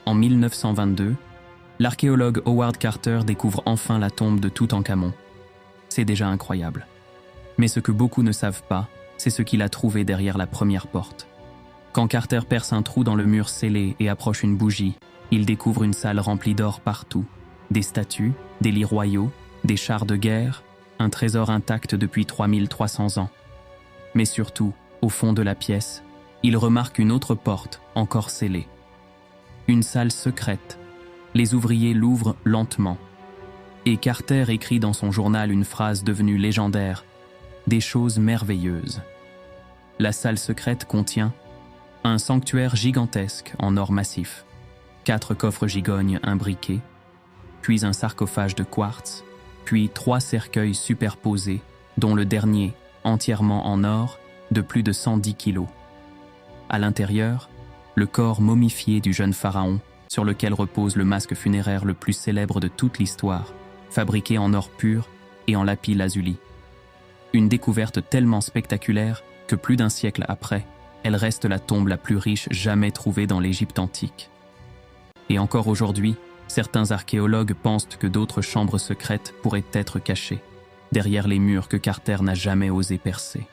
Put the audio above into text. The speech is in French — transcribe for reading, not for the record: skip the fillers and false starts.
En 1922, l'archéologue Howard Carter découvre enfin la tombe de Toutankhamon. C'est déjà incroyable. Mais ce que beaucoup ne savent pas, c'est ce qu'il a trouvé derrière la première porte. Quand Carter perce un trou dans le mur scellé et approche une bougie, il découvre une salle remplie d'or partout. Des statues, des lits royaux, des chars de guerre, un trésor intact depuis 3300 ans. Mais surtout, au fond de la pièce, il remarque une autre porte, encore scellée. Une salle secrète. Les ouvriers l'ouvrent lentement. Et Carter écrit dans son journal une phrase devenue légendaire: « Des choses merveilleuses ». La salle secrète contient un sanctuaire gigantesque en or massif, 4 coffres gigognes imbriqués, puis un sarcophage de quartz, puis 3 cercueils superposés, dont le dernier, entièrement en or, de plus de 110 kilos. À l'intérieur, le corps momifié du jeune pharaon, sur lequel repose le masque funéraire le plus célèbre de toute l'histoire, fabriqué en or pur et en lapis-lazuli. Une découverte tellement spectaculaire que plus d'un siècle après, elle reste la tombe la plus riche jamais trouvée dans l'Égypte antique. Et encore aujourd'hui, certains archéologues pensent que d'autres chambres secrètes pourraient être cachées, derrière les murs que Carter n'a jamais osé percer.